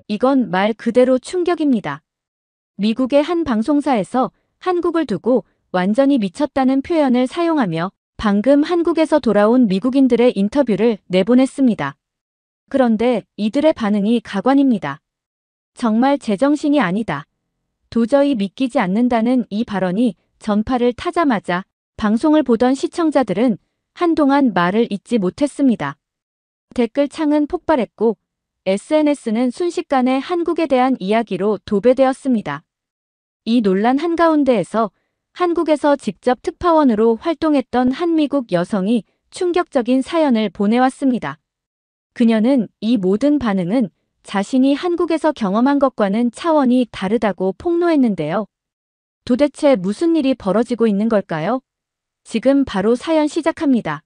이건 말 그대로 충격입니다. 미국의 한 방송사에서 한국을 두고 완전히 미쳤다는 표현을 사용하며 방금 한국에서 돌아온 미국인들의 인터뷰를 내보냈습니다. 그런데 이들의 반응이 가관입니다. 정말 제정신이 아니다. 도저히 믿기지 않는다는 이 발언이 전파를 타자마자 방송을 보던 시청자들은 한동안 말을 잇지 못했습니다. 댓글창은 폭발했고 SNS는 순식간에 한국에 대한 이야기로 도배되었습니다. 이 논란 한가운데에서 한국에서 직접 특파원으로 활동했던 한 미국 여성이 충격적인 사연을 보내왔습니다. 그녀는 이 모든 반응은 자신이 한국에서 경험한 것과는 차원이 다르다고 폭로했는데요. 도대체 무슨 일이 벌어지고 있는 걸까요? 지금 바로 사연 시작합니다.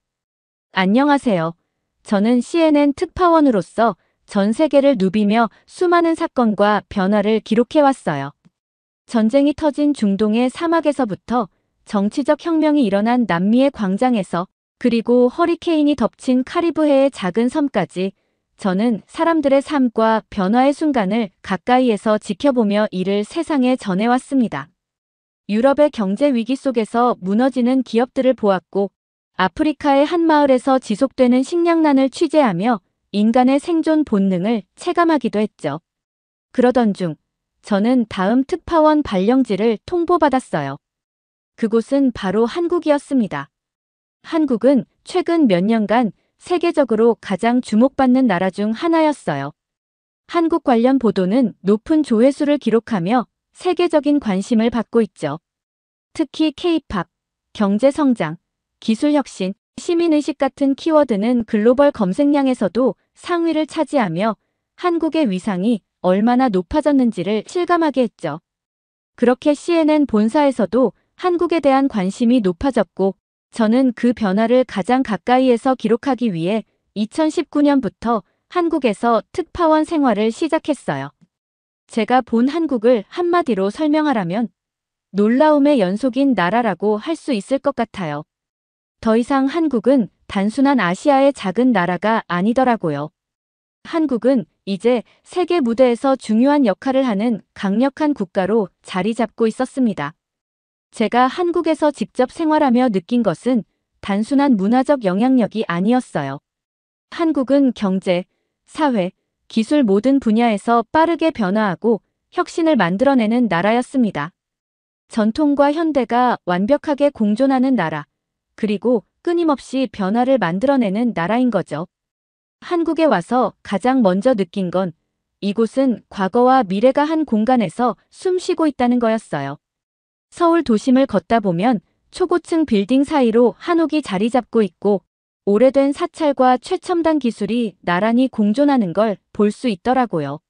안녕하세요. 저는 CNN 특파원으로서 전 세계를 누비며 수많은 사건과 변화를 기록해왔어요. 전쟁이 터진 중동의 사막에서부터 정치적 혁명이 일어난 남미의 광장에서 그리고 허리케인이 덮친 카리브해의 작은 섬까지 저는 사람들의 삶과 변화의 순간을 가까이에서 지켜보며 이를 세상에 전해왔습니다. 유럽의 경제 위기 속에서 무너지는 기업들을 보았고 아프리카의 한 마을에서 지속되는 식량난을 취재하며 인간의 생존 본능을 체감하기도 했죠. 그러던 중 저는 다음 특파원 발령지를 통보받았어요. 그곳은 바로 한국이었습니다. 한국은 최근 몇 년간 세계적으로 가장 주목받는 나라 중 하나였어요. 한국 관련 보도는 높은 조회수를 기록하며 세계적인 관심을 받고 있죠. 특히 K-팝, 경제성장, 기술혁신, 시민의식 같은 키워드는 글로벌 검색량에서도 상위를 차지하며 한국의 위상이 얼마나 높아졌는지를 실감하게 했죠. 그렇게 CNN 본사에서도 한국에 대한 관심이 높아졌고 저는 그 변화를 가장 가까이에서 기록하기 위해 2019년부터 한국에서 특파원 생활을 시작했어요. 제가 본 한국을 한마디로 설명하라면 놀라움의 연속인 나라라고 할 수 있을 것 같아요. 더 이상 한국은 단순한 아시아의 작은 나라가 아니더라고요. 한국은 이제 세계 무대에서 중요한 역할을 하는 강력한 국가로 자리 잡고 있었습니다. 제가 한국에서 직접 생활하며 느낀 것은 단순한 문화적 영향력이 아니었어요. 한국은 경제, 사회, 기술 모든 분야에서 빠르게 변화하고 혁신을 만들어내는 나라였습니다. 전통과 현대가 완벽하게 공존하는 나라, 그리고 끊임없이 변화를 만들어내는 나라인 거죠. 한국에 와서 가장 먼저 느낀 건 이곳은 과거와 미래가 한 공간에서 숨 쉬고 있다는 거였어요. 서울 도심을 걷다 보면 초고층 빌딩 사이로 한옥이 자리 잡고 있고 오래된 사찰과 최첨단 기술이 나란히 공존하는 걸 볼 수 있더라고요.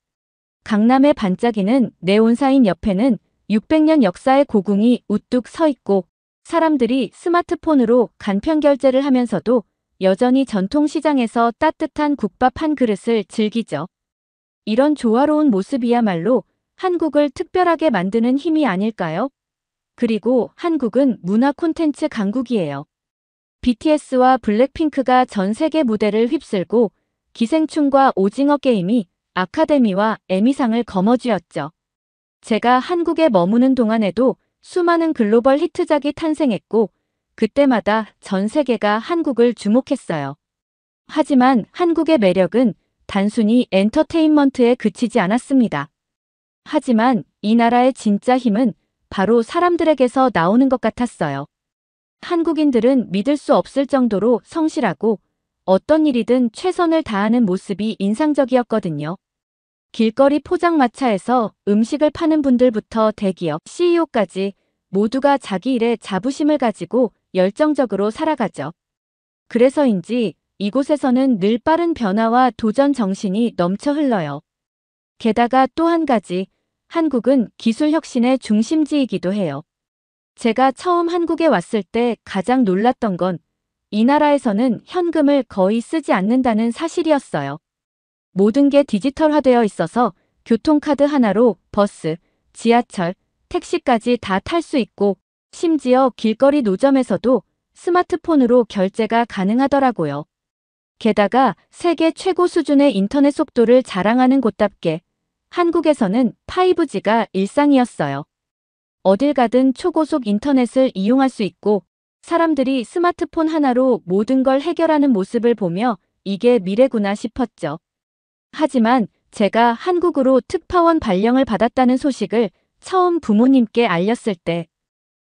강남의 반짝이는 네온사인 옆에는 600년 역사의 고궁이 우뚝 서 있고 사람들이 스마트폰으로 간편 결제를 하면서도 여전히 전통시장에서 따뜻한 국밥 한 그릇을 즐기죠. 이런 조화로운 모습이야말로 한국을 특별하게 만드는 힘이 아닐까요? 그리고 한국은 문화 콘텐츠 강국이에요. BTS와 블랙핑크가 전 세계 무대를 휩쓸고 기생충과 오징어 게임이 아카데미와 에미상을 거머쥐었죠. 제가 한국에 머무는 동안에도 수많은 글로벌 히트작이 탄생했고 그때마다 전 세계가 한국을 주목했어요. 하지만 한국의 매력은 단순히 엔터테인먼트에 그치지 않았습니다. 하지만 이 나라의 진짜 힘은 바로 사람들에게서 나오는 것 같았어요. 한국인들은 믿을 수 없을 정도로 성실하고 어떤 일이든 최선을 다하는 모습이 인상적이었거든요. 길거리 포장마차에서 음식을 파는 분들부터 대기업 CEO까지 모두가 자기 일에 자부심을 가지고 열정적으로 살아가죠. 그래서인지 이곳에서는 늘 빠른 변화와 도전 정신이 넘쳐 흘러요. 게다가 또 한 가지, 한국은 기술 혁신의 중심지이기도 해요. 제가 처음 한국에 왔을 때 가장 놀랐던 건 이 나라에서는 현금을 거의 쓰지 않는다는 사실이었어요. 모든 게 디지털화되어 있어서 교통카드 하나로 버스, 지하철, 택시까지 다 탈 수 있고 심지어 길거리 노점에서도 스마트폰으로 결제가 가능하더라고요. 게다가 세계 최고 수준의 인터넷 속도를 자랑하는 곳답게 한국에서는 5G가 일상이었어요. 어딜 가든 초고속 인터넷을 이용할 수 있고 사람들이 스마트폰 하나로 모든 걸 해결하는 모습을 보며 이게 미래구나 싶었죠. 하지만 제가 한국으로 특파원 발령을 받았다는 소식을 처음 부모님께 알렸을 때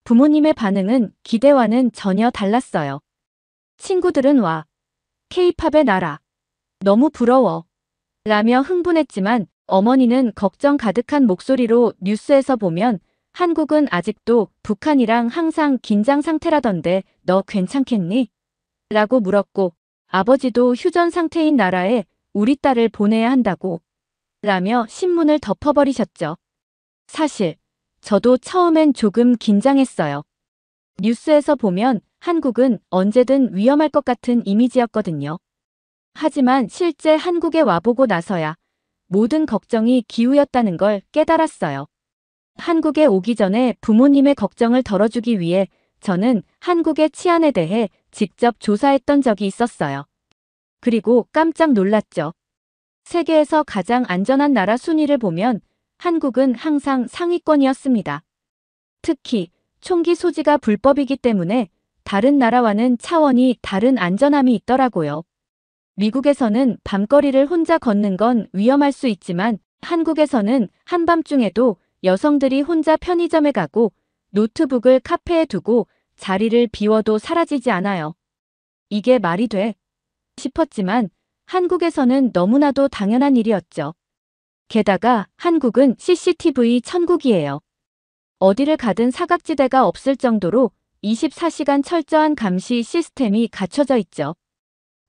부모님의 반응은 기대와는 전혀 달랐어요. 친구들은 와, K-팝의 나라, 너무 부러워 라며 흥분했지만 어머니는 걱정 가득한 목소리로 뉴스에서 보면 한국은 아직도 북한이랑 항상 긴장 상태라던데 너 괜찮겠니? 라고 물었고 아버지도 휴전 상태인 나라에 우리 딸을 보내야 한다고 라며 신문을 덮어버리셨죠. 사실 저도 처음엔 조금 긴장했어요. 뉴스에서 보면 한국은 언제든 위험할 것 같은 이미지였거든요. 하지만 실제 한국에 와보고 나서야 모든 걱정이 기우였다는 걸 깨달았어요. 한국에 오기 전에 부모님의 걱정을 덜어주기 위해 저는 한국의 치안에 대해 직접 조사했던 적이 있었어요. 그리고 깜짝 놀랐죠. 세계에서 가장 안전한 나라 순위를 보면 한국은 항상 상위권이었습니다. 특히 총기 소지가 불법이기 때문에 다른 나라와는 차원이 다른 안전함이 있더라고요. 미국에서는 밤거리를 혼자 걷는 건 위험할 수 있지만 한국에서는 한밤중에도 여성들이 혼자 편의점에 가고 노트북을 카페에 두고 자리를 비워도 사라지지 않아요. 이게 말이 돼? 싶었지만 한국에서는 너무나도 당연한 일이었죠. 게다가 한국은 CCTV 천국이에요. 어디를 가든 사각지대가 없을 정도로 24시간 철저한 감시 시스템이 갖춰져 있죠.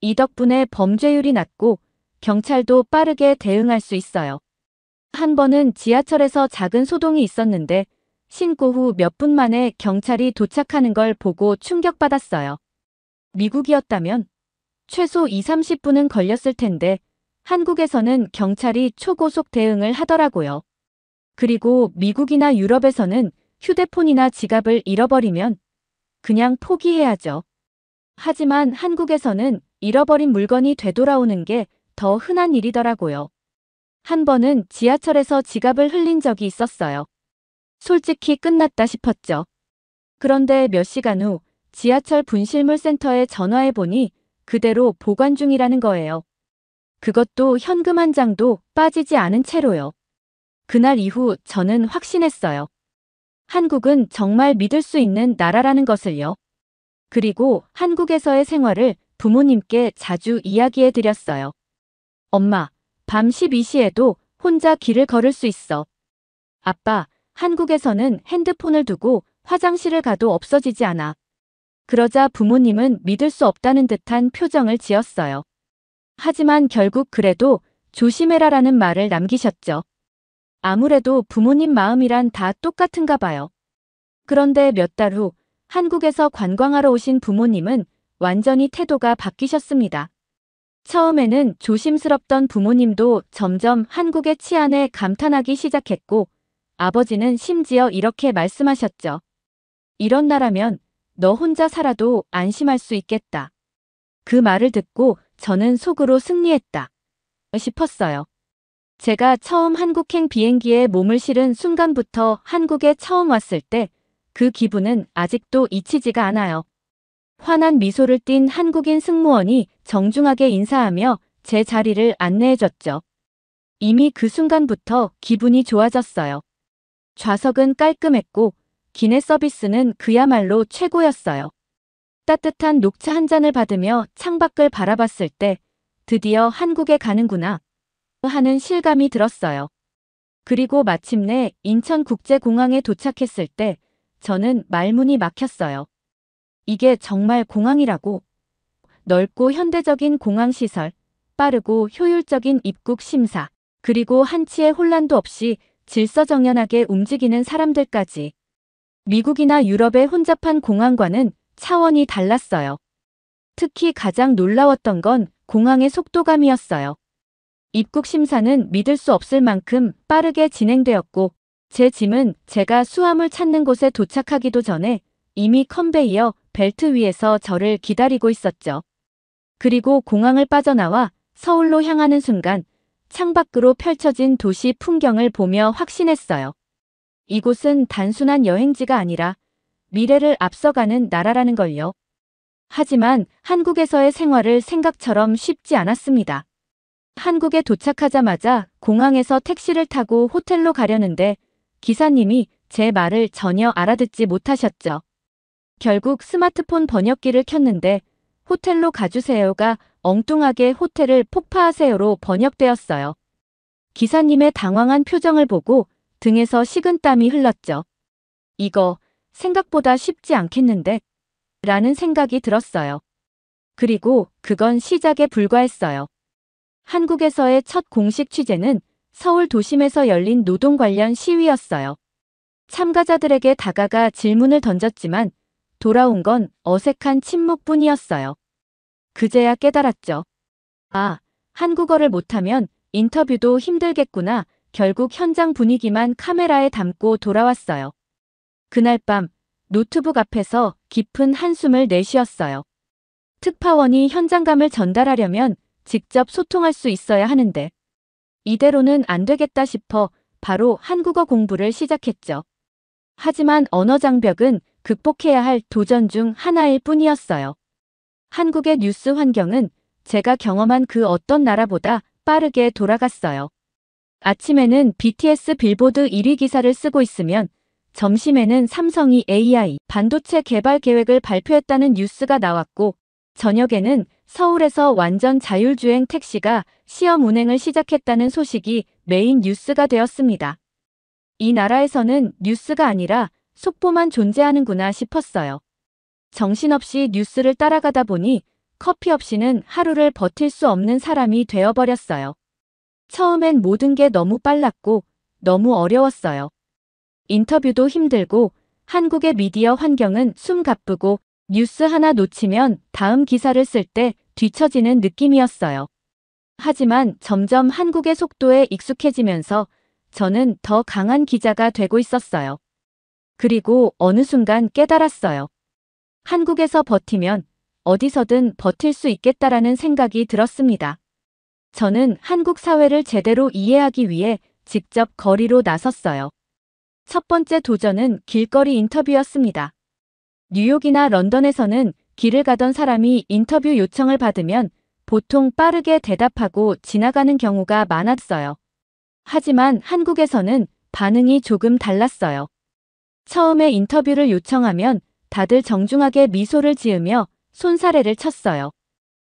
이 덕분에 범죄율이 낮고 경찰도 빠르게 대응할 수 있어요. 한 번은 지하철에서 작은 소동이 있었는데 신고 후 몇 분 만에 경찰이 도착하는 걸 보고 충격받았어요. 미국이었다면 최소 2~30분은 걸렸을 텐데 한국에서는 경찰이 초고속 대응을 하더라고요. 그리고 미국이나 유럽에서는 휴대폰이나 지갑을 잃어버리면 그냥 포기해야죠. 하지만 한국에서는 잃어버린 물건이 되돌아오는 게 더 흔한 일이더라고요. 한 번은 지하철에서 지갑을 흘린 적이 있었어요. 솔직히 끝났다 싶었죠. 그런데 몇 시간 후 지하철 분실물 센터에 전화해 보니 그대로 보관 중이라는 거예요. 그것도 현금 한 장도 빠지지 않은 채로요. 그날 이후 저는 확신했어요. 한국은 정말 믿을 수 있는 나라라는 것을요. 그리고 한국에서의 생활을 부모님께 자주 이야기해 드렸어요. 엄마, 밤 12시에도 혼자 길을 걸을 수 있어. 아빠, 한국에서는 핸드폰을 두고 화장실을 가도 없어지지 않아. 그러자 부모님은 믿을 수 없다는 듯한 표정을 지었어요. 하지만 결국 그래도 조심해라라는 말을 남기셨죠. 아무래도 부모님 마음이란 다 똑같은가 봐요. 그런데 몇 달 후 한국에서 관광하러 오신 부모님은 완전히 태도가 바뀌셨습니다. 처음에는 조심스럽던 부모님도 점점 한국의 치안에 감탄하기 시작했고 아버지는 심지어 이렇게 말씀하셨죠. 이런 나라면 너 혼자 살아도 안심할 수 있겠다. 그 말을 듣고 저는 속으로 승리했다 싶었어요. 제가 처음 한국행 비행기에 몸을 실은 순간부터 한국에 처음 왔을 때 그 기분은 아직도 잊히지가 않아요. 환한 미소를 띤 한국인 승무원이 정중하게 인사하며 제 자리를 안내해줬죠. 이미 그 순간부터 기분이 좋아졌어요. 좌석은 깔끔했고 기내 서비스는 그야말로 최고였어요. 따뜻한 녹차 한 잔을 받으며 창밖을 바라봤을 때 드디어 한국에 가는구나 하는 실감이 들었어요. 그리고 마침내 인천국제공항에 도착했을 때 저는 말문이 막혔어요. 이게 정말 공항이라고. 넓고 현대적인 공항시설, 빠르고 효율적인 입국 심사, 그리고 한치의 혼란도 없이 질서정연하게 움직이는 사람들까지. 미국이나 유럽의 혼잡한 공항과는 차원이 달랐어요. 특히 가장 놀라웠던 건 공항의 속도감이었어요. 입국 심사는 믿을 수 없을 만큼 빠르게 진행되었고 제 짐은 제가 수화물 찾는 곳에 도착하기도 전에 이미 컨베이어 벨트 위에서 저를 기다리고 있었죠. 그리고 공항을 빠져나와 서울로 향하는 순간 창밖으로 펼쳐진 도시 풍경을 보며 확신했어요. 이곳은 단순한 여행지가 아니라 미래를 앞서가는 나라라는 걸요. 하지만 한국에서의 생활을 생각처럼 쉽지 않았습니다. 한국에 도착하자마자 공항에서 택시를 타고 호텔로 가려는데 기사님이 제 말을 전혀 알아듣지 못하셨죠. 결국 스마트폰 번역기를 켰는데 호텔로 가주세요가 엉뚱하게 호텔을 폭파하세요로 번역되었어요. 기사님의 당황한 표정을 보고 등에서 식은땀이 흘렀죠. 이거 생각보다 쉽지 않겠는데? 라는 생각이 들었어요. 그리고 그건 시작에 불과했어요. 한국에서의 첫 공식 취재는 서울 도심에서 열린 노동 관련 시위였어요. 참가자들에게 다가가 질문을 던졌지만 돌아온 건 어색한 침묵뿐이었어요. 그제야 깨달았죠. 아, 한국어를 못하면 인터뷰도 힘들겠구나. 결국 현장 분위기만 카메라에 담고 돌아왔어요. 그날 밤 노트북 앞에서 깊은 한숨을 내쉬었어요. 특파원이 현장감을 전달하려면 직접 소통할 수 있어야 하는데 이대로는 안 되겠다 싶어 바로 한국어 공부를 시작했죠. 하지만 언어 장벽은 극복해야 할 도전 중 하나일 뿐이었어요. 한국의 뉴스 환경은 제가 경험한 그 어떤 나라보다 빠르게 돌아갔어요. 아침에는 BTS 빌보드 1위 기사를 쓰고 있으면 점심에는 삼성이 AI 반도체 개발 계획을 발표했다는 뉴스가 나왔고 저녁에는 서울에서 완전 자율주행 택시가 시험 운행을 시작했다는 소식이 메인 뉴스가 되었습니다. 이 나라에서는 뉴스가 아니라 속보만 존재하는구나 싶었어요. 정신없이 뉴스를 따라가다 보니 커피 없이는 하루를 버틸 수 없는 사람이 되어버렸어요. 처음엔 모든 게 너무 빨랐고 너무 어려웠어요. 인터뷰도 힘들고 한국의 미디어 환경은 숨가쁘고 뉴스 하나 놓치면 다음 기사를 쓸 때 뒤처지는 느낌이었어요. 하지만 점점 한국의 속도에 익숙해지면서 저는 더 강한 기자가 되고 있었어요. 그리고 어느 순간 깨달았어요. 한국에서 버티면 어디서든 버틸 수 있겠다라는 생각이 들었습니다. 저는 한국 사회를 제대로 이해하기 위해 직접 거리로 나섰어요. 첫 번째 도전은 길거리 인터뷰였습니다. 뉴욕이나 런던에서는 길을 가던 사람이 인터뷰 요청을 받으면 보통 빠르게 대답하고 지나가는 경우가 많았어요. 하지만 한국에서는 반응이 조금 달랐어요. 처음에 인터뷰를 요청하면 다들 정중하게 미소를 지으며 손사래를 쳤어요.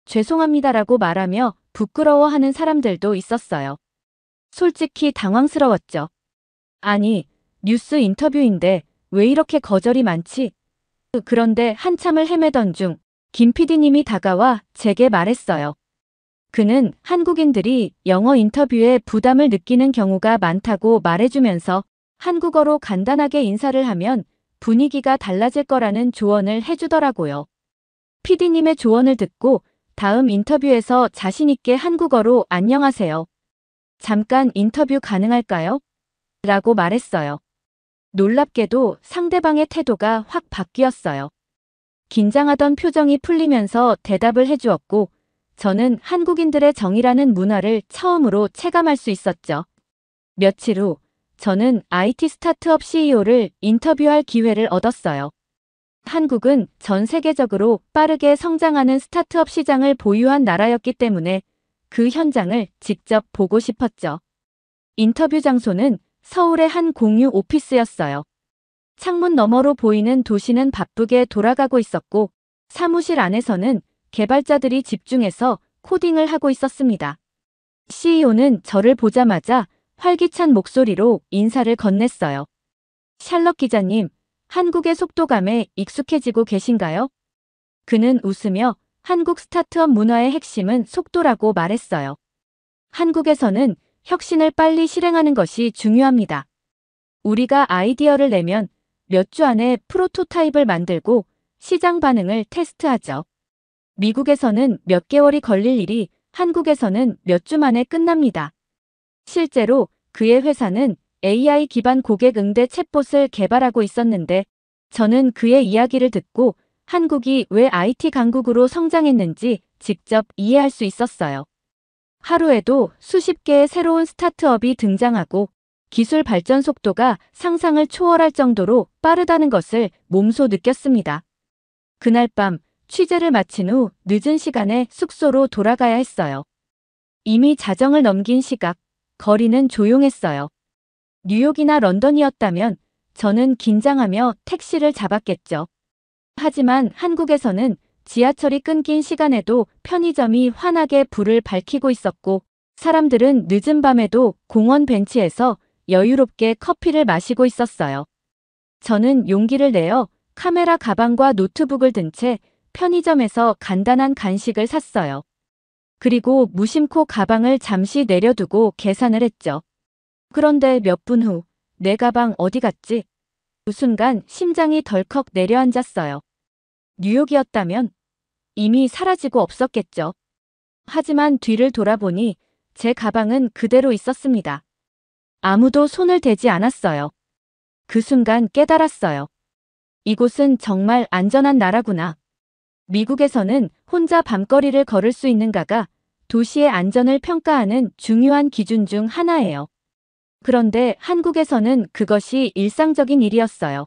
죄송합니다라고 말하며 부끄러워하는 사람들도 있었어요. 솔직히 당황스러웠죠. 아니, 뉴스 인터뷰인데 왜 이렇게 거절이 많지? 그런데 한참을 헤매던 중 김 PD님이 다가와 제게 말했어요. 그는 한국인들이 영어 인터뷰에 부담을 느끼는 경우가 많다고 말해주면서 한국어로 간단하게 인사를 하면 분위기가 달라질 거라는 조언을 해주더라고요. PD님의 조언을 듣고 다음 인터뷰에서 자신있게 한국어로 안녕하세요. 잠깐 인터뷰 가능할까요? 라고 말했어요. 놀랍게도 상대방의 태도가 확 바뀌었어요. 긴장하던 표정이 풀리면서 대답을 해주었고 저는 한국인들의 정이라는 문화를 처음으로 체감할 수 있었죠. 며칠 후 저는 IT 스타트업 CEO를 인터뷰할 기회를 얻었어요. 한국은 전 세계적으로 빠르게 성장하는 스타트업 시장을 보유한 나라였기 때문에 그 현장을 직접 보고 싶었죠. 인터뷰 장소는 서울의 한 공유 오피스였어요. 창문 너머로 보이는 도시는 바쁘게 돌아가고 있었고 사무실 안에서는 개발자들이 집중해서 코딩을 하고 있었습니다. CEO는 저를 보자마자 활기찬 목소리로 인사를 건넸어요. 샬럿 기자님, 한국의 속도감에 익숙해지고 계신가요? 그는 웃으며 한국 스타트업 문화의 핵심은 속도라고 말했어요. 한국에서는 혁신을 빨리 실행하는 것이 중요합니다. 우리가 아이디어를 내면 몇 주 안에 프로토타입을 만들고 시장 반응을 테스트하죠. 미국에서는 몇 개월이 걸릴 일이 한국에서는 몇 주 만에 끝납니다. 실제로 그의 회사는 AI 기반 고객 응대 챗봇을 개발하고 있었는데 저는 그의 이야기를 듣고 한국이 왜 IT 강국으로 성장했는지 직접 이해할 수 있었어요. 하루에도 수십 개의 새로운 스타트업이 등장하고 기술 발전 속도가 상상을 초월할 정도로 빠르다는 것을 몸소 느꼈습니다. 그날 밤 취재를 마친 후 늦은 시간에 숙소로 돌아가야 했어요. 이미 자정을 넘긴 시각, 거리는 조용했어요. 뉴욕이나 런던이었다면 저는 긴장하며 택시를 잡았겠죠. 하지만 한국에서는 지하철이 끊긴 시간에도 편의점이 환하게 불을 밝히고 있었고 사람들은 늦은 밤에도 공원 벤치에서 여유롭게 커피를 마시고 있었어요. 저는 용기를 내어 카메라 가방과 노트북을 든 채 편의점에서 간단한 간식을 샀어요. 그리고 무심코 가방을 잠시 내려두고 계산을 했죠. 그런데 몇 분 후, 내 가방 어디 갔지? 그 순간 심장이 덜컥 내려앉았어요. 뉴욕이었다면 이미 사라지고 없었겠죠. 하지만 뒤를 돌아보니 제 가방은 그대로 있었습니다. 아무도 손을 대지 않았어요. 그 순간 깨달았어요. 이곳은 정말 안전한 나라구나. 미국에서는 혼자 밤거리를 걸을 수 있는가가 도시의 안전을 평가하는 중요한 기준 중 하나예요. 그런데 한국에서는 그것이 일상적인 일이었어요.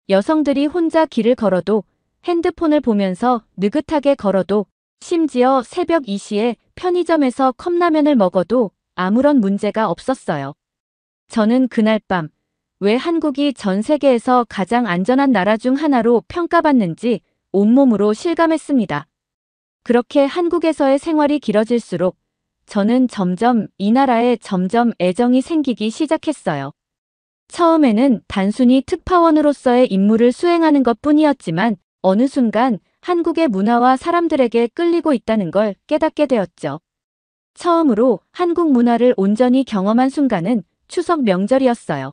여성들이 혼자 길을 걸어도 핸드폰을 보면서 느긋하게 걸어도 심지어 새벽 2시에 편의점에서 컵라면을 먹어도 아무런 문제가 없었어요. 저는 그날 밤 왜 한국이 전 세계에서 가장 안전한 나라 중 하나로 평가받는지 온몸으로 실감했습니다. 그렇게 한국에서의 생활이 길어질수록 저는 점점 이 나라에 점점 애정이 생기기 시작했어요. 처음에는 단순히 특파원으로서의 임무를 수행하는 것뿐이었지만 어느 순간 한국의 문화와 사람들에게 끌리고 있다는 걸 깨닫게 되었죠. 처음으로 한국 문화를 온전히 경험한 순간은 추석 명절이었어요.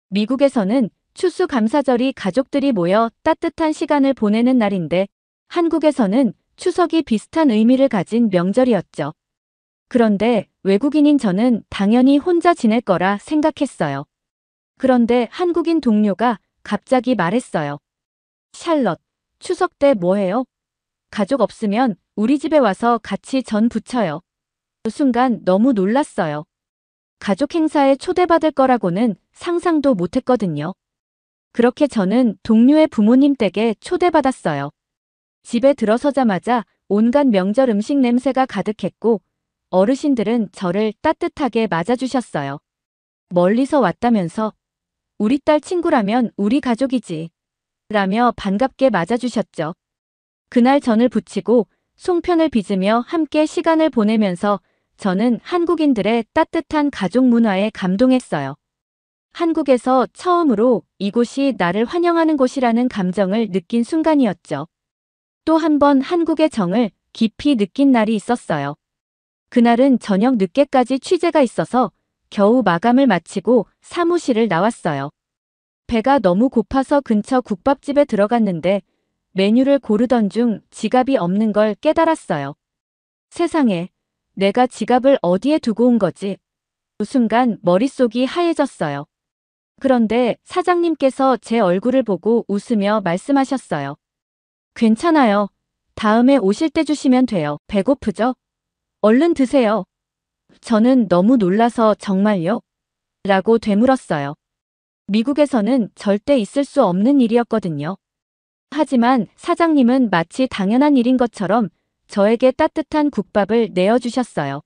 미국에서는 추수감사절이 가족들이 모여 따뜻한 시간을 보내는 날인데 한국에서는 추석이 비슷한 의미를 가진 명절이었죠. 그런데 외국인인 저는 당연히 혼자 지낼 거라 생각했어요. 그런데 한국인 동료가 갑자기 말했어요. 샬럿, 추석 때 뭐 해요? 가족 없으면 우리 집에 와서 같이 전 부쳐요. 그 순간 너무 놀랐어요. 가족 행사에 초대받을 거라고는 상상도 못했거든요. 그렇게 저는 동료의 부모님 댁에 초대받았어요. 집에 들어서자마자 온갖 명절 음식 냄새가 가득했고 어르신들은 저를 따뜻하게 맞아주셨어요. 멀리서 왔다면서 우리 딸 친구라면 우리 가족이지 라며 반갑게 맞아주셨죠. 그날 전을 부치고 송편을 빚으며 함께 시간을 보내면서 저는 한국인들의 따뜻한 가족 문화에 감동했어요. 한국에서 처음으로 이곳이 나를 환영하는 곳이라는 감정을 느낀 순간이었죠. 또 한 번 한국의 정을 깊이 느낀 날이 있었어요. 그날은 저녁 늦게까지 취재가 있어서 겨우 마감을 마치고 사무실을 나왔어요. 배가 너무 고파서 근처 국밥집에 들어갔는데 메뉴를 고르던 중 지갑이 없는 걸 깨달았어요. 세상에, 내가 지갑을 어디에 두고 온 거지? 그 순간 머릿속이 하얘졌어요. 그런데 사장님께서 제 얼굴을 보고 웃으며 말씀하셨어요. 괜찮아요. 다음에 오실 때 주시면 돼요. 배고프죠? 얼른 드세요. 저는 너무 놀라서 정말요? 라고 되물었어요. 미국에서는 절대 있을 수 없는 일이었거든요. 하지만 사장님은 마치 당연한 일인 것처럼 저에게 따뜻한 국밥을 내어주셨어요.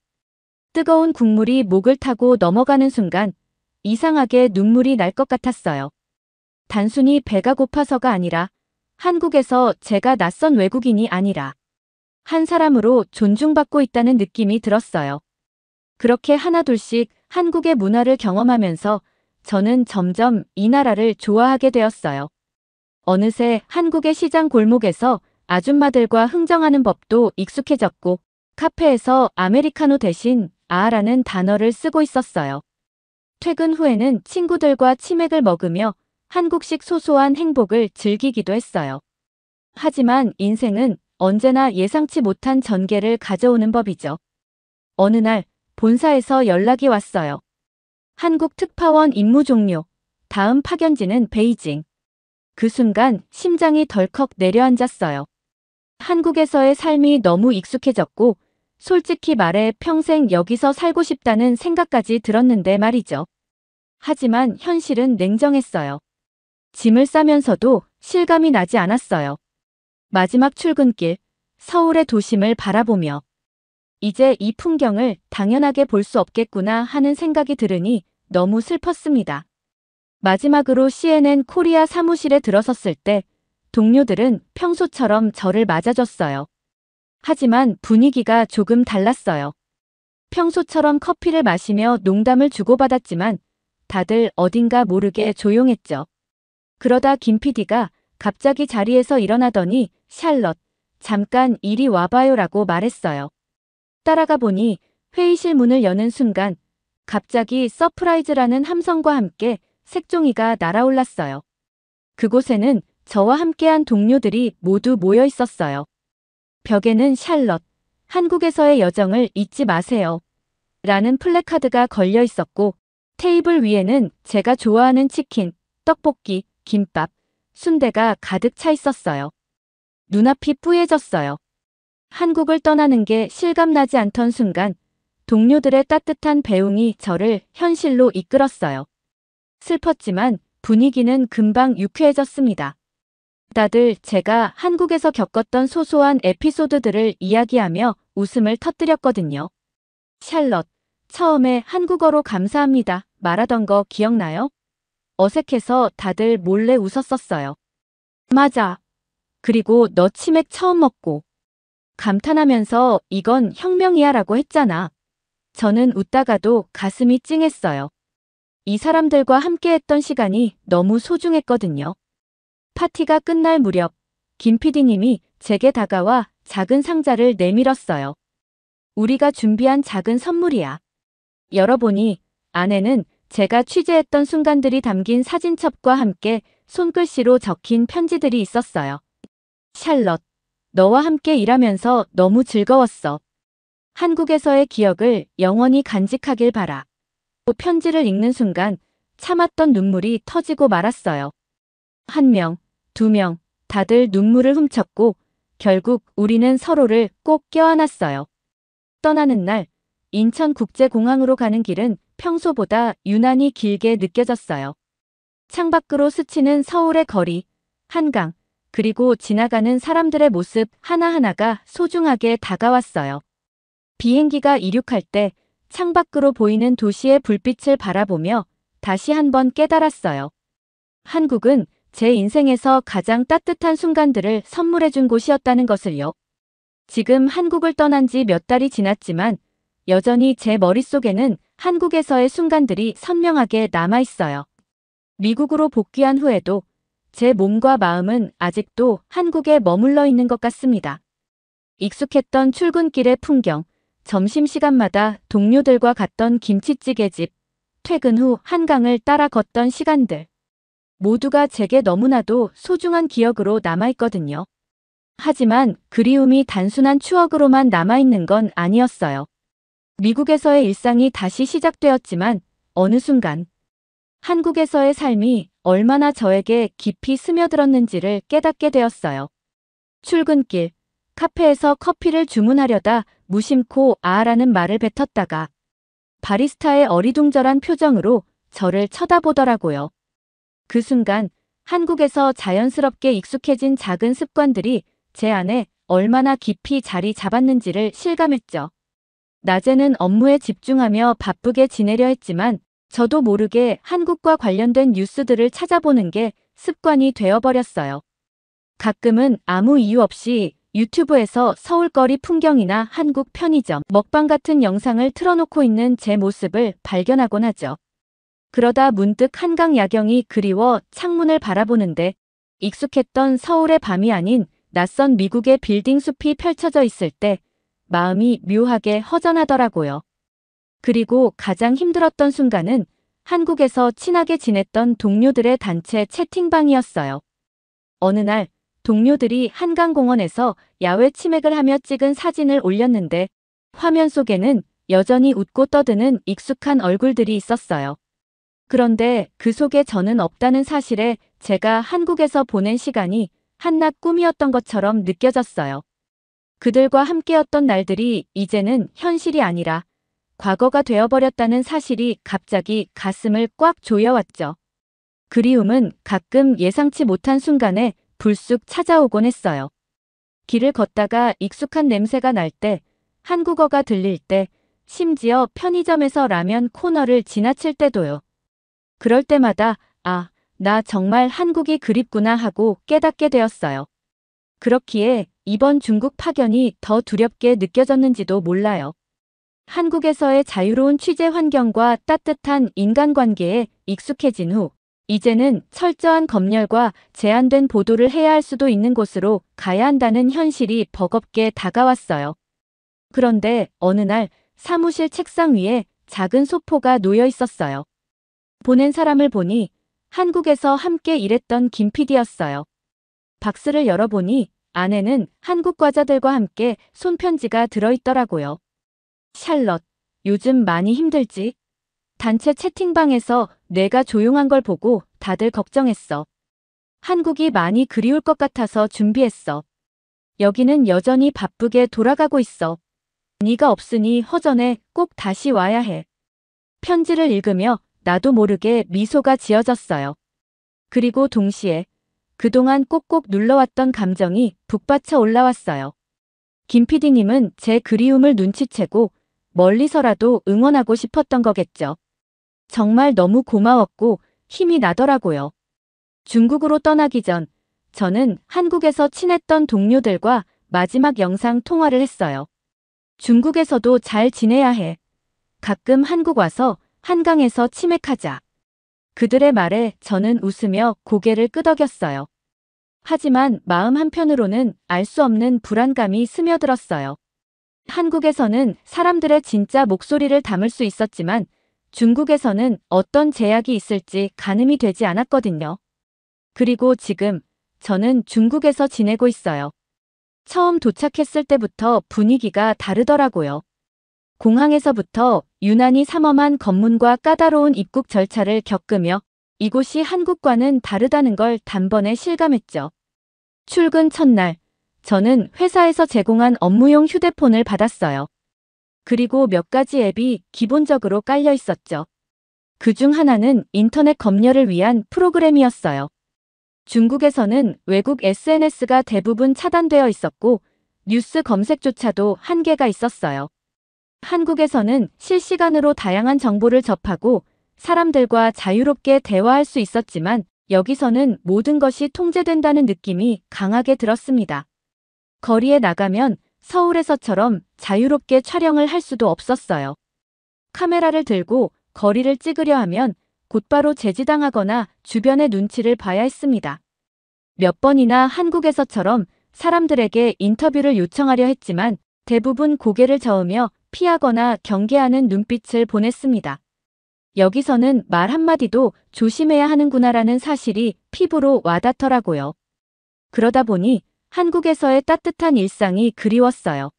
뜨거운 국물이 목을 타고 넘어가는 순간 이상하게 눈물이 날 것 같았어요. 단순히 배가 고파서가 아니라 한국에서 제가 낯선 외국인이 아니라 한 사람으로 존중받고 있다는 느낌이 들었어요. 그렇게 하나둘씩 한국의 문화를 경험하면서 저는 점점 이 나라를 좋아하게 되었어요. 어느새 한국의 시장 골목에서 아줌마들과 흥정하는 법도 익숙해졌고 카페에서 아메리카노 대신 아라는 단어를 쓰고 있었어요. 퇴근 후에는 친구들과 치맥을 먹으며 한국식 소소한 행복을 즐기기도 했어요. 하지만 인생은 언제나 예상치 못한 전개를 가져오는 법이죠. 어느 날 본사에서 연락이 왔어요. 한국 특파원 임무 종료. 다음 파견지는 베이징. 그 순간 심장이 덜컥 내려앉았어요. 한국에서의 삶이 너무 익숙해졌고 솔직히 말해 평생 여기서 살고 싶다는 생각까지 들었는데 말이죠. 하지만 현실은 냉정했어요. 짐을 싸면서도 실감이 나지 않았어요. 마지막 출근길, 서울의 도심을 바라보며 이제 이 풍경을 당연하게 볼 수 없겠구나 하는 생각이 들으니 너무 슬펐습니다. 마지막으로 CNN 코리아 사무실에 들어섰을 때 동료들은 평소처럼 저를 맞아줬어요. 하지만 분위기가 조금 달랐어요. 평소처럼 커피를 마시며 농담을 주고받았지만 다들 어딘가 모르게 조용했죠. 그러다 김 PD가 갑자기 자리에서 일어나더니 샬럿, 잠깐 이리 와봐요라고 말했어요. 따라가 보니 회의실 문을 여는 순간 갑자기 서프라이즈라는 함성과 함께 색종이가 날아올랐어요. 그곳에는 저와 함께한 동료들이 모두 모여 있었어요. 벽에는 샬럿, 한국에서의 여정을 잊지 마세요. 라는 플래카드가 걸려 있었고 테이블 위에는 제가 좋아하는 치킨, 떡볶이, 김밥, 순대가 가득 차 있었어요. 눈앞이 뿌얘졌어요. 한국을 떠나는 게 실감나지 않던 순간 동료들의 따뜻한 배웅이 저를 현실로 이끌었어요. 슬펐지만 분위기는 금방 유쾌해졌습니다. 다들 제가 한국에서 겪었던 소소한 에피소드들을 이야기하며 웃음을 터뜨렸거든요. 샬럿, 처음에 한국어로 감사합니다 말하던 거 기억나요? 어색해서 다들 몰래 웃었었어요. 맞아. 그리고 너 치맥 처음 먹고 감탄하면서 이건 혁명이야 라고 했잖아. 저는 웃다가도 가슴이 찡했어요. 이 사람들과 함께했던 시간이 너무 소중했거든요. 파티가 끝날 무렵 김 PD님이 제게 다가와 작은 상자를 내밀었어요. 우리가 준비한 작은 선물이야. 열어보니 안에는 제가 취재했던 순간들이 담긴 사진첩과 함께 손글씨로 적힌 편지들이 있었어요. 샬럿, 너와 함께 일하면서 너무 즐거웠어. 한국에서의 기억을 영원히 간직하길 바라. 편지를 읽는 순간 참았던 눈물이 터지고 말았어요. 한 명, 두 명, 다들 눈물을 훔쳤고 결국 우리는 서로를 꼭 껴안았어요. 떠나는 날 인천국제공항으로 가는 길은 평소보다 유난히 길게 느껴졌어요. 창밖으로 스치는 서울의 거리, 한강, 그리고 지나가는 사람들의 모습 하나하나가 소중하게 다가왔어요. 비행기가 이륙할 때 창밖으로 보이는 도시의 불빛을 바라보며 다시 한번 깨달았어요. 한국은 제 인생에서 가장 따뜻한 순간들을 선물해준 곳이었다는 것을요. 지금 한국을 떠난 지 몇 달이 지났지만 여전히 제 머릿속에는 한국에서의 순간들이 선명하게 남아있어요. 미국으로 복귀한 후에도 제 몸과 마음은 아직도 한국에 머물러 있는 것 같습니다. 익숙했던 출근길의 풍경, 점심시간마다 동료들과 갔던 김치찌개집, 퇴근 후 한강을 따라 걷던 시간들. 모두가 제게 너무나도 소중한 기억으로 남아있거든요. 하지만 그리움이 단순한 추억으로만 남아있는 건 아니었어요. 미국에서의 일상이 다시 시작되었지만 어느 순간 한국에서의 삶이 얼마나 저에게 깊이 스며들었는지를 깨닫게 되었어요. 출근길, 카페에서 커피를 주문하려다 무심코 아라는 말을 뱉었다가 바리스타의 어리둥절한 표정으로 저를 쳐다보더라고요. 그 순간 한국에서 자연스럽게 익숙해진 작은 습관들이 제 안에 얼마나 깊이 자리 잡았는지를 실감했죠. 낮에는 업무에 집중하며 바쁘게 지내려 했지만 저도 모르게 한국과 관련된 뉴스들을 찾아보는 게 습관이 되어버렸어요. 가끔은 아무 이유 없이 유튜브에서 서울거리 풍경이나 한국 편의점, 먹방 같은 영상을 틀어놓고 있는 제 모습을 발견하곤 하죠. 그러다 문득 한강 야경이 그리워 창문을 바라보는데 익숙했던 서울의 밤이 아닌 낯선 미국의 빌딩 숲이 펼쳐져 있을 때 마음이 묘하게 허전하더라고요. 그리고 가장 힘들었던 순간은 한국에서 친하게 지냈던 동료들의 단체 채팅방이었어요. 어느 날 동료들이 한강공원에서 야외 치맥을 하며 찍은 사진을 올렸는데 화면 속에는 여전히 웃고 떠드는 익숙한 얼굴들이 있었어요. 그런데 그 속에 저는 없다는 사실에 제가 한국에서 보낸 시간이 한낱 꿈이었던 것처럼 느껴졌어요. 그들과 함께였던 날들이 이제는 현실이 아니라 과거가 되어버렸다는 사실이 갑자기 가슴을 꽉 조여왔죠. 그리움은 가끔 예상치 못한 순간에 불쑥 찾아오곤 했어요. 길을 걷다가 익숙한 냄새가 날 때, 한국어가 들릴 때, 심지어 편의점에서 라면 코너를 지나칠 때도요. 그럴 때마다 아, 나 정말 한국이 그립구나 하고 깨닫게 되었어요. 그렇기에 이번 중국 파견이 더 두렵게 느껴졌는지도 몰라요. 한국에서의 자유로운 취재 환경과 따뜻한 인간관계에 익숙해진 후 이제는 철저한 검열과 제한된 보도를 해야 할 수도 있는 곳으로 가야 한다는 현실이 버겁게 다가왔어요. 그런데 어느 날 사무실 책상 위에 작은 소포가 놓여 있었어요. 보낸 사람을 보니 한국에서 함께 일했던 김 PD였어요. 박스를 열어보니 안에는 한국 과자들과 함께 손편지가 들어있더라고요. 샬럿, 요즘 많이 힘들지? 단체 채팅방에서 내가 조용한 걸 보고 다들 걱정했어. 한국이 많이 그리울 것 같아서 준비했어. 여기는 여전히 바쁘게 돌아가고 있어. 네가 없으니 허전해. 꼭 다시 와야 해. 편지를 읽으며 나도 모르게 미소가 지어졌어요. 그리고 동시에 그동안 꼭꼭 눌러왔던 감정이 북받쳐 올라왔어요. 김 PD님은 제 그리움을 눈치채고 멀리서라도 응원하고 싶었던 거겠죠. 정말 너무 고마웠고 힘이 나더라고요. 중국으로 떠나기 전 저는 한국에서 친했던 동료들과 마지막 영상 통화를 했어요. 중국에서도 잘 지내야 해. 가끔 한국 와서 한강에서 치맥하자. 그들의 말에 저는 웃으며 고개를 끄덕였어요. 하지만 마음 한편으로는 알 수 없는 불안감이 스며들었어요. 한국에서는 사람들의 진짜 목소리를 담을 수 있었지만 중국에서는 어떤 제약이 있을지 가늠이 되지 않았거든요. 그리고 지금 저는 중국에서 지내고 있어요. 처음 도착했을 때부터 분위기가 다르더라고요. 공항에서부터 유난히 삼엄한 검문과 까다로운 입국 절차를 겪으며 이곳이 한국과는 다르다는 걸 단번에 실감했죠. 출근 첫날, 저는 회사에서 제공한 업무용 휴대폰을 받았어요. 그리고 몇 가지 앱이 기본적으로 깔려 있었죠. 그중 하나는 인터넷 검열을 위한 프로그램이었어요. 중국에서는 외국 SNS가 대부분 차단되어 있었고 뉴스 검색조차도 한계가 있었어요. 한국에서는 실시간으로 다양한 정보를 접하고 사람들과 자유롭게 대화할 수 있었지만 여기서는 모든 것이 통제된다는 느낌이 강하게 들었습니다. 거리에 나가면 서울에서처럼 자유롭게 촬영을 할 수도 없었어요. 카메라를 들고 거리를 찍으려 하면 곧바로 제지당하거나 주변의 눈치를 봐야 했습니다. 몇 번이나 한국에서처럼 사람들에게 인터뷰를 요청하려 했지만 대부분 고개를 저으며 피하거나 경계하는 눈빛을 보냈습니다. 여기서는 말 한마디도 조심해야 하는구나라는 사실이 피부로 와닿더라고요. 그러다 보니 한국에서의 따뜻한 일상이 그리웠어요.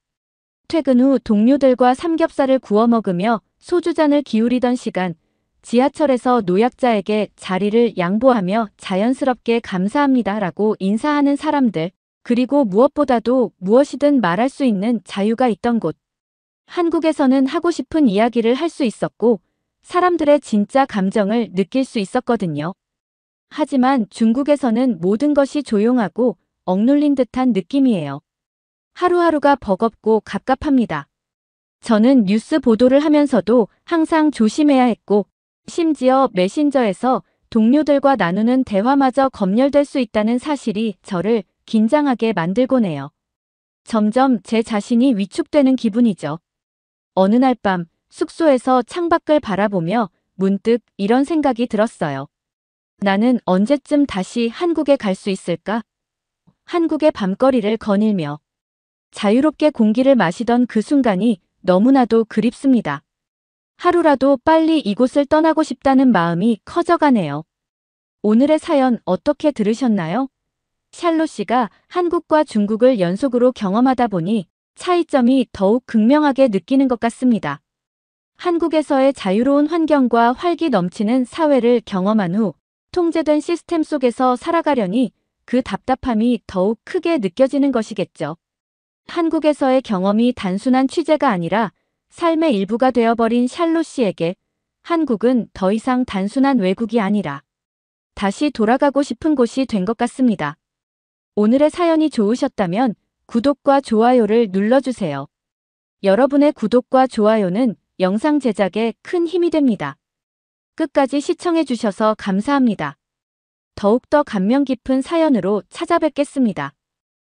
퇴근 후 동료들과 삼겹살을 구워 먹으며 소주잔을 기울이던 시간, 지하철에서 노약자에게 자리를 양보하며 자연스럽게 감사합니다라고 인사하는 사람들, 그리고 무엇보다도 무엇이든 말할 수 있는 자유가 있던 곳. 한국에서는 하고 싶은 이야기를 할 수 있었고 사람들의 진짜 감정을 느낄 수 있었거든요. 하지만 중국에서는 모든 것이 조용하고 억눌린 듯한 느낌이에요. 하루하루가 버겁고 갑갑합니다. 저는 뉴스 보도를 하면서도 항상 조심해야 했고 심지어 메신저에서 동료들과 나누는 대화마저 검열될 수 있다는 사실이 저를 긴장하게 만들곤 해요. 점점 제 자신이 위축되는 기분이죠. 어느 날 밤 숙소에서 창밖을 바라보며 문득 이런 생각이 들었어요. 나는 언제쯤 다시 한국에 갈 수 있을까? 한국의 밤거리를 거닐며 자유롭게 공기를 마시던 그 순간이 너무나도 그립습니다. 하루라도 빨리 이곳을 떠나고 싶다는 마음이 커져가네요. 오늘의 사연 어떻게 들으셨나요? 샬롯 씨가 한국과 중국을 연속으로 경험하다 보니 차이점이 더욱 극명하게 느끼는 것 같습니다. 한국에서의 자유로운 환경과 활기 넘치는 사회를 경험한 후 통제된 시스템 속에서 살아가려니 그 답답함이 더욱 크게 느껴지는 것이겠죠. 한국에서의 경험이 단순한 취재가 아니라 삶의 일부가 되어버린 샬롯 씨에게 한국은 더 이상 단순한 외국이 아니라 다시 돌아가고 싶은 곳이 된 것 같습니다. 오늘의 사연이 좋으셨다면 구독과 좋아요를 눌러주세요. 여러분의 구독과 좋아요는 영상 제작에 큰 힘이 됩니다. 끝까지 시청해주셔서 감사합니다. 더욱더 감명 깊은 사연으로 찾아뵙겠습니다.